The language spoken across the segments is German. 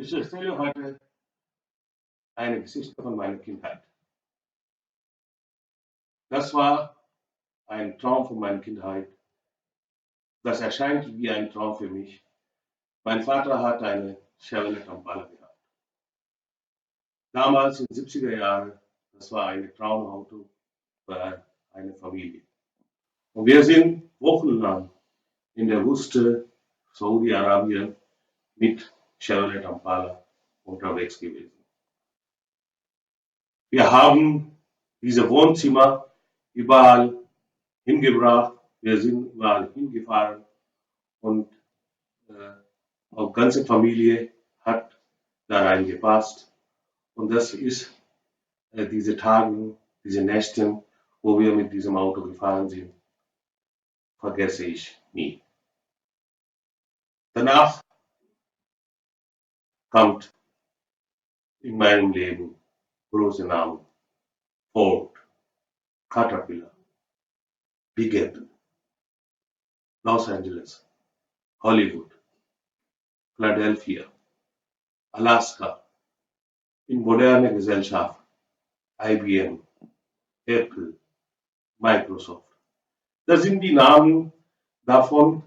Ich erzähle heute eine Geschichte von meiner Kindheit. Das war ein Traum von meiner Kindheit. Das erscheint wie ein Traum für mich. Mein Vater hat eine Chevrolet Impala gehabt. Damals in den 70er Jahren, das war ein Traumauto für eine Familie. Und wir sind wochenlang in der Wüste Saudi-Arabien mit Chevrolet Impala unterwegs gewesen. Wir haben diese Wohnzimmer überall hingebracht, wir sind überall hingefahren und auch ganze Familie hat da reingepasst. Und das ist diese Tage, diese Nächte, wo wir mit diesem Auto gefahren sind, vergesse ich nie. Danach kommt in meinem Leben große Namen: Ford, Caterpillar, Big Apple, Los Angeles, Hollywood, Philadelphia, Alaska, in moderne Gesellschaft, IBM, Apple, Microsoft. Das sind die Namen, davon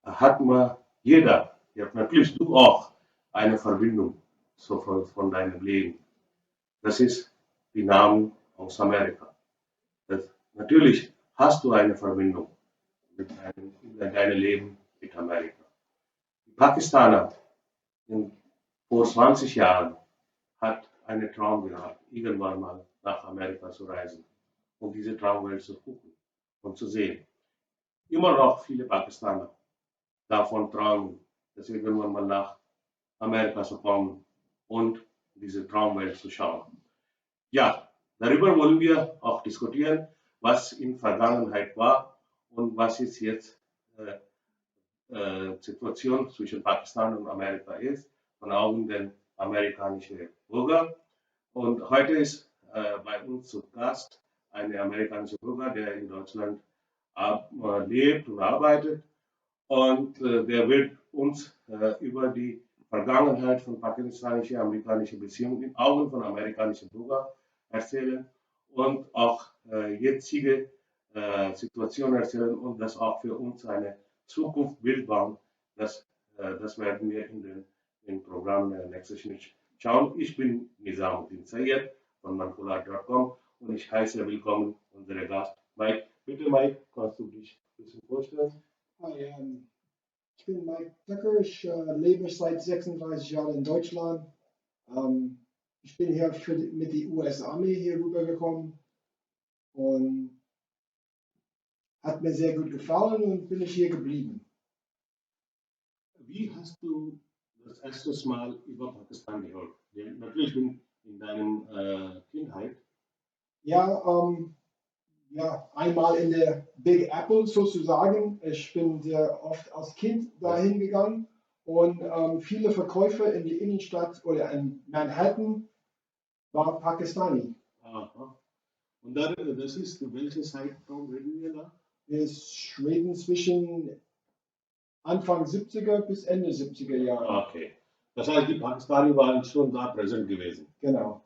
hat man jeder, ja, natürlich du auch, eine Verbindung von deinem Leben. Das ist die Namen aus Amerika. Natürlich hast du eine Verbindung mit deinem Leben mit Amerika. Die Pakistaner vor 20 Jahren hat einen Traum gehabt, irgendwann mal nach Amerika zu reisen, um diese Traumwelt zu gucken und zu sehen. Immer noch viele Pakistaner davon träumen, dass irgendwann mal nach Amerika zu kommen und diese Traumwelt zu schauen. Ja, darüber wollen wir auch diskutieren, was in der Vergangenheit war und was ist jetzt Situation zwischen Pakistan und Amerika ist, von Augen der amerikanischen Bürger. Und heute ist bei uns zu Gast ein amerikanischer Bürger, der in Deutschland lebt und arbeitet. Und der wird uns über die Vergangenheit von pakistanisch-amerikanischen Beziehungen in Augen von amerikanischen Bürgern erzählen und auch jetzige Situation erzählen und das auch für uns eine Zukunft Bild bauen. Das werden wir im Programm der nächsten Schnitt schauen. Ich bin Nizamuddin Sayed von manfulat.com und ich heiße willkommen unseren Gast Mike. Bitte Mike, kannst du dich ein bisschen vorstellen? Hi, ich bin Mike Tucker, ich lebe seit 36 Jahren in Deutschland. Ich bin hier mit der US-Armee hier rübergekommen und hat mir sehr gut gefallen und bin ich hier geblieben. Wie hast du das erste Mal über Pakistan gehört? Natürlich in deiner Kindheit. Ja, einmal in der Big Apple sozusagen. Ich bin sehr oft als Kind dahin gegangen und viele Verkäufer in die Innenstadt oder in Manhattan waren Pakistani. Aha. Und das ist, welche Zeitraum reden wir da? Wir reden zwischen Anfang 70er bis Ende 70er Jahre. Okay. Das heißt, die Pakistani waren schon da präsent gewesen. Genau.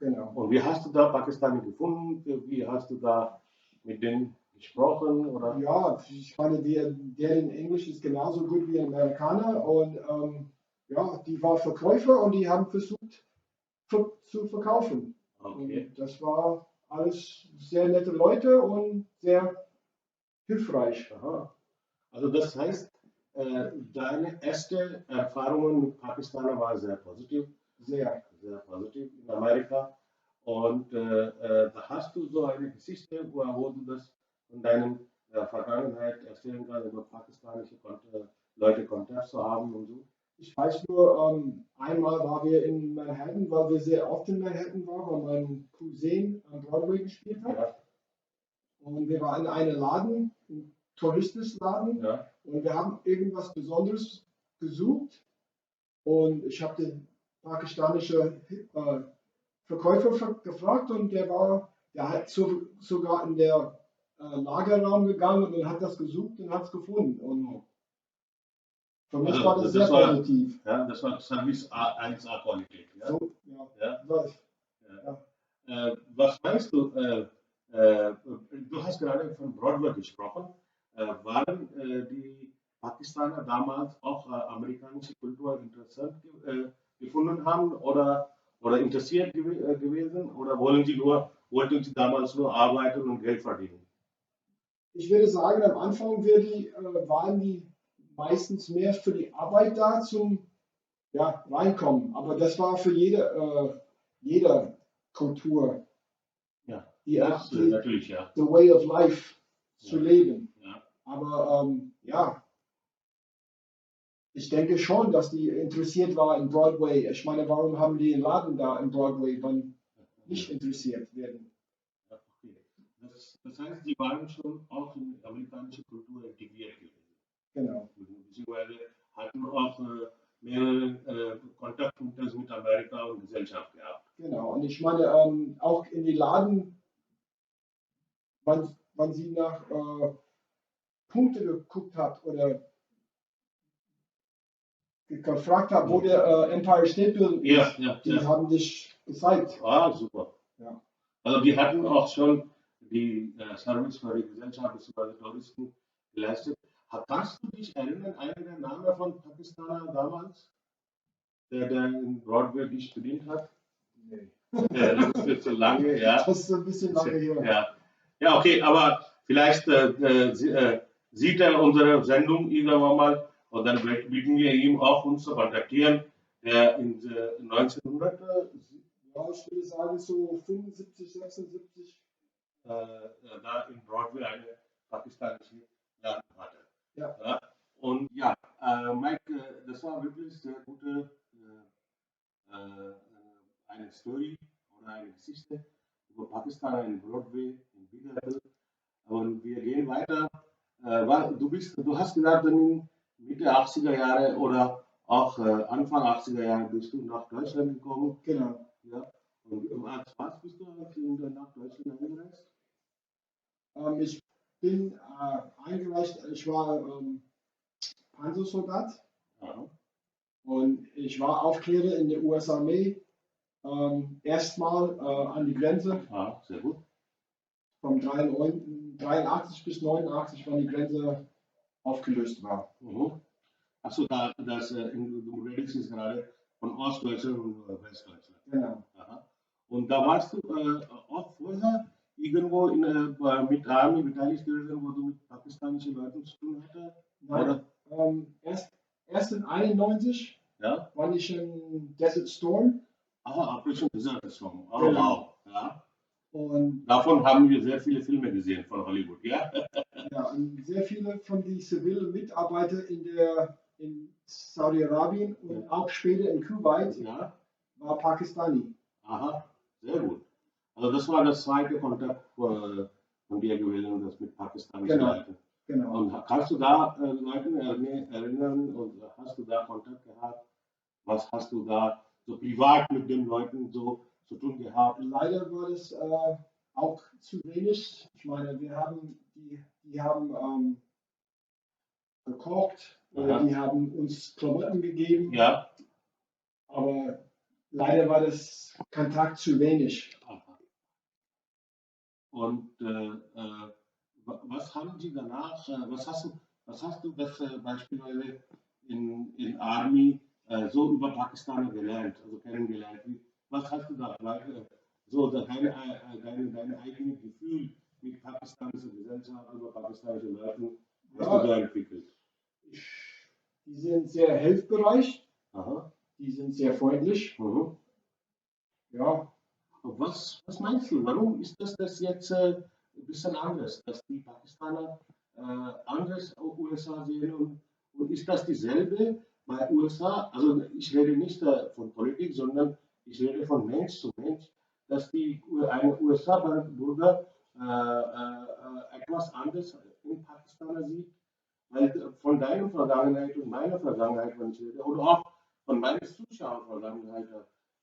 Und wie hast du da Pakistani gefunden? Wie hast du da mit denen gesprochen? Oder? Ja, ich meine, der in Englisch ist genauso gut wie ein Amerikaner und ja, die waren Verkäufer und die haben versucht zu verkaufen. Okay. Und das war alles sehr nette Leute und sehr hilfreich. Aha. Also das heißt, deine erste Erfahrungen mit Pakistanern waren sehr positiv. Sehr. Sehr positiv in Amerika. Und da hast du so eine Geschichte, wo du das von deiner Vergangenheit erzählen kannst, über pakistanische Leute Kontakt zu haben und so. Ich weiß nur, einmal waren wir in Manhattan, weil wir sehr oft in Manhattan waren, weil mein Cousin am Broadway gespielt hat. Ja. Und wir waren in einem Laden, ein Touristenladen, Ja. und wir haben irgendwas Besonderes gesucht. Und ich habe den pakistanischen Verkäufer gefragt und der hat sogar in der Lagerraum gegangen und hat das gesucht und hat es gefunden. Und Für mich Also war das das sehr war, positiv. ja, das war Service 1A Qualität. Ja? So, ja, Ja? läuft. Ja. Ja. Was meinst du? Du hast gerade von Broadway gesprochen. Waren die Pakistaner damals auch amerikanische Kultur interessant gefunden haben oder interessiert gewesen? Oder wollten sie damals nur arbeiten und Geld verdienen? Ich würde sagen, am Anfang waren die meistens mehr für die Arbeit da zum Reinkommen. Aber das war für jede Kultur, Ja, die, natürlich, ja. the way of life zu Ja. leben. Ja. Aber ich denke schon, dass die interessiert war in Broadway. Ich meine, warum haben die den Laden da in Broadway, wenn nicht interessiert werden? Ja, okay. Das heißt, die waren schon auch in die amerikanische Kultur integriert gewesen. Genau. Beziehungsweise hatten auch mehrere Kontaktpunkte mit Amerika und Gesellschaft gehabt. Genau. Und ich meine, auch in die Laden, wann sie nach Punkte geguckt hat oder gefragt hat, wo der Empire State Building ist, die haben dich gezeigt. Ah, super. Ja. Also die hatten auch schon die Service für die Gesellschaft bzw. Touristen geleistet. Kannst du dich erinnern, einer der Namen von Pakistaner damals, der in Broadway dich bedient hat? Nee. Das ist jetzt so lange, ja. Das ist ein bisschen lange her. Ja, ja, okay, aber vielleicht sieht er unsere Sendung irgendwann mal und dann bitten wir ihm auch, uns zu kontaktieren. Der in 1900, Ja, ich würde sagen so 75, 76. Da in Broadway eine pakistanische Laden hatte. Ja. Ja, und ja, Mike, das war wirklich sehr gute eine Story oder eine Geschichte über Pakistan in Broadway, in Big Apple. Und wir gehen weiter. Du hast gesagt, in Mitte 80er Jahre oder auch Anfang 80er Jahre bist du nach Deutschland gekommen. Genau. Ja. Und als was bist du nach Deutschland eingereist? Ich bin eingereist, ich war Panzersoldat und ich war Aufklärer in der US-Armee. Erstmal an die Grenze. Ah, sehr gut. Von 83 bis 89, wann die Grenze aufgelöst war. Achso, du redest jetzt gerade von Ostdeutschland und Westdeutschland. Genau. Aha. Und da warst du auch vorher irgendwo mit Army beteiligt gewesen, wo du mit pakistanischen Leuten zu tun hattest? Nein, erst in 91 war ich in Desert Storm. Aha, Operation Desert Storm. Oh, Genau. wow. Ja. Und davon haben wir sehr viele Filme gesehen von Hollywood, ja? Ja, und sehr viele von den zivilen Mitarbeitern in Saudi-Arabien und auch später in Kuwait war Pakistani. Aha, sehr gut. Also das war das zweite Kontakt von dir gewesen, das mit pakistanischen Leuten. Genau. Und kannst du da Leute erinnern und hast du da Kontakt gehabt? Was hast du da so privat mit den Leuten so zu tun gehabt? Leider war das auch zu wenig. Ich meine, die haben gekocht oder die haben uns Klamotten gegeben. Ja. Aber leider war das Kontakt zu wenig. Und was haben Sie danach, was hast du beispielsweise in Army so über Pakistaner gelernt, also kennengelernt? Was hast du da so deine eigene Gefühl mit pakistanischer Gesellschaft, über pakistanische Leute, hast du da entwickelt? Die sind sehr hilfsbereit. Aha. Die sind sehr freundlich. Ja. Was meinst du? Warum ist das jetzt ein bisschen anders, dass die Pakistaner anders USA sehen und ist das dieselbe bei USA? Also ich rede nicht von Politik, sondern ich rede von Mensch zu Mensch, dass ein USA-Bürger etwas anderes in Pakistaner sieht, weil von deiner Vergangenheit und meiner Vergangenheit, wenn ich rede, oder auch von meiner Zuschauervergangenheit,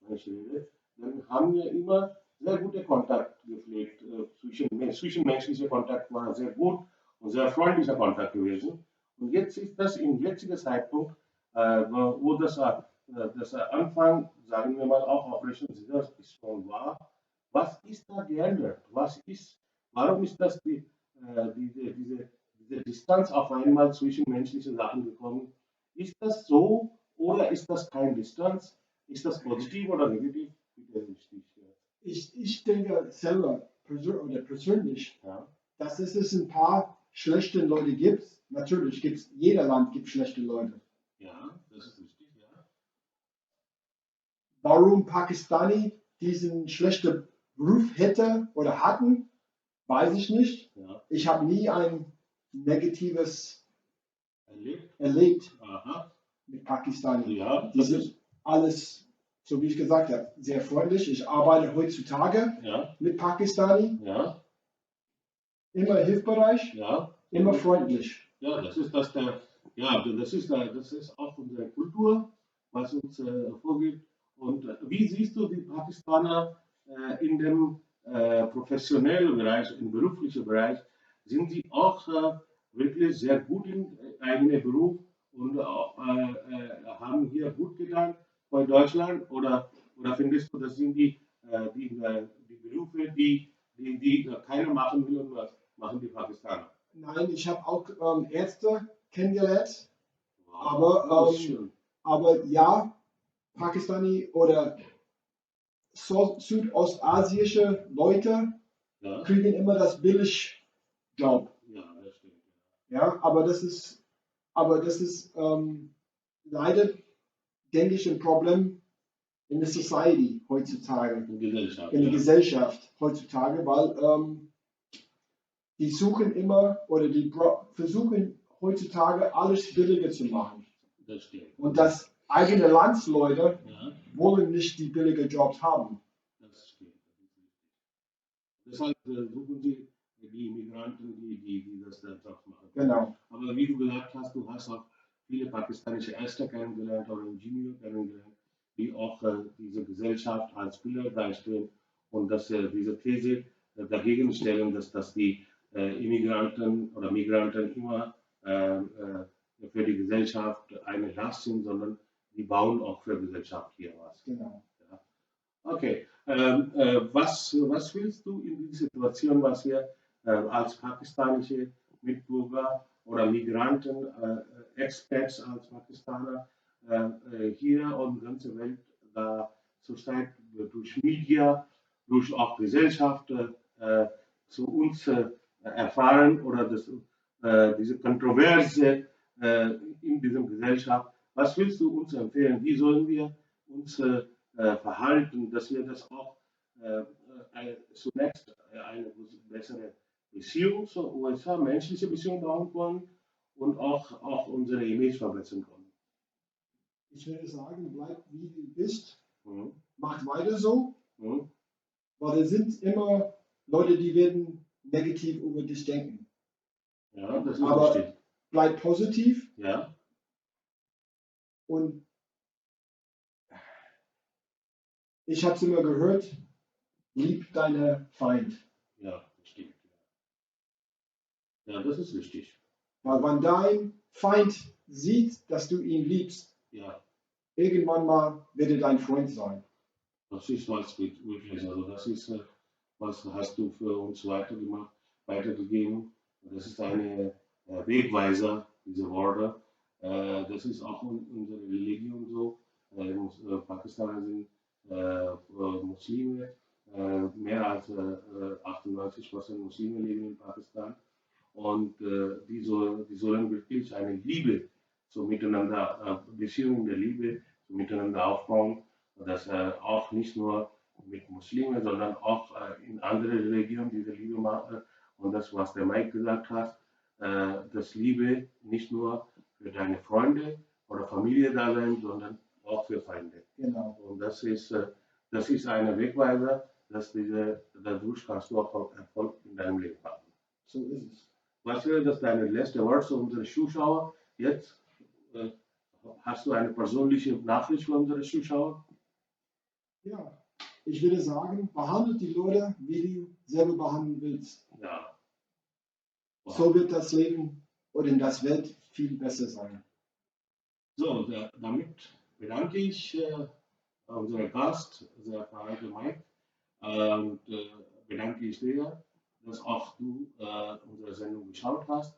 wenn ich rede, dann haben wir immer sehr gute Kontakt gepflegt. Zwischenmenschlicher Kontakt war sehr gut und sehr freundlicher Kontakt gewesen. Und jetzt ist das im jetzigen Zeitpunkt wo das Anfang, sagen wir mal, auch Operation Scissors schon war. Was ist da geändert? Warum ist das diese Distanz auf einmal zwischen menschlichen Sachen gekommen? Ist das so oder ist das keine Distanz? Ist das positiv oder negativ? Ich denke selber persönlich, Ja, dass es ein paar schlechte Leute gibt. Natürlich gibt es, jeder Land gibt schlechte Leute. ja, das ist richtig, ja. Warum Pakistani diesen schlechten Ruf hätte oder hatten, weiß ich nicht. Ja, Ich habe nie ein negatives erlebt. erlebt Aha, mit Pakistani. ja, Die sind alles, so wie ich gesagt habe, sehr freundlich. Ich arbeite heutzutage ja, mit Pakistani, ja, immer hilfsbereit, ja. immer freundlich. Ja, das ist auch unsere Kultur, was uns vorgibt. Und wie siehst du die Pakistaner in dem professionellen Bereich, im beruflichen Bereich? Sind sie auch wirklich sehr gut in eigenen Beruf und haben hier gut getan bei Deutschland? Oder findest du, das sind die Berufe, die keiner machen will und was machen die Pakistaner? Nein, ich habe auch Ärzte kennengelernt, Wow, aber, das ist schön. aber ja, Pakistani oder südostasiatische Leute Ja, kriegen immer das Billigjob. ja, das stimmt. Ja, aber das ist leider, denke ich, ein Problem in der Society heutzutage, In Gesellschaft, in der ja, Gesellschaft heutzutage, weil die suchen immer oder versuchen heutzutage alles billiger zu machen. das stimmt. Und das eigene Landsleute Ja, wollen nicht die billigen Jobs haben. das stimmt. Deshalb suchen sie die Immigranten, die das dann Job machen. Genau, Aber wie du gesagt hast, du hast auch viele pakistanische Ärzte kennengelernt oder Ingenieure kennengelernt, die auch diese Gesellschaft als Pillar darstellen und dass diese These dagegen stellen, dass die Immigranten oder Migranten immer für die Gesellschaft eine Last sind, sondern die bauen auch für die Gesellschaft hier was. genau. Ja. Okay, was willst du in dieser Situation, was wir als pakistanische Mitbürger oder Migranten, Expats als Pakistaner hier und die ganze Welt da zurzeit durch Media, durch auch Gesellschaft zu uns erfahren oder diese Kontroverse in dieser Gesellschaft. Was willst du uns empfehlen? Wie sollen wir uns verhalten, dass wir das auch zunächst eine bessere Beziehung zur USA, menschliche Beziehung bauen wollen und auch unsere Image verbessern können. Ich würde sagen, bleib wie du bist, Mhm. mach weiter so, Mhm. weil es sind immer Leute, die werden negativ über dich denken. Ja, das ist Aber wichtig. bleib positiv Ja, und ich habe es immer gehört, lieb deine Feind. ja, das stimmt. Ja, das ist wichtig. Weil wenn dein Feind sieht, dass du ihn liebst, Ja, irgendwann mal wird er dein Freund sein. das ist was wirklich. Also das ist, was hast du für uns weitergemacht, weitergegeben. Das ist eine Wegweiser, diese Worte. Das ist auch in unserer Religion so. Pakistaner sind Muslime. Mehr als 98% Muslime leben in Pakistan. Und die sollen wirklich eine Liebe so miteinander, Beziehungen der Liebe so miteinander aufbauen. Dass auch nicht nur mit Muslimen, sondern auch in andere Religionen diese Liebe machen. Und das, was der Mike gesagt hat, dass Liebe nicht nur für deine Freunde oder Familie da sein, sondern auch für Feinde. Genau. Und das ist eine Wegweiser, dadurch kannst du auch Erfolg in deinem Leben haben. So ist es. Was wäre das deine letzte Wort zu unseren Zuschauern? Jetzt äh, hast du eine persönliche Nachricht für unsere Zuschauer? Ja, ich würde sagen, behandle die Leute, wie du selber behandeln willst. Ja. Wow. So wird das Leben oder das Welt viel besser sein. So, damit bedanke ich unseren Gast, sehr verehrte Mike, und bedanke ich dir, dass auch du unsere Sendung geschaut hast.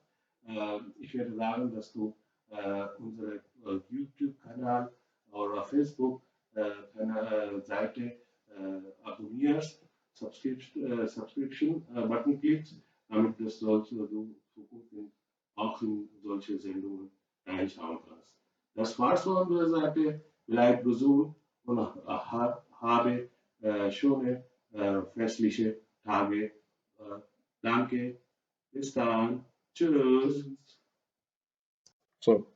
Ich werde sagen, dass du unsere YouTube-Kanal oder Facebook-Seite abonnierst, Subscription-Button klickst, damit du zukünftig auch in solche Sendungen reinschauen kannst. Das war's von unserer Seite. Bleib gesund und habe schöne festliche Tage. Danke. Bis dann. Tschüss. So.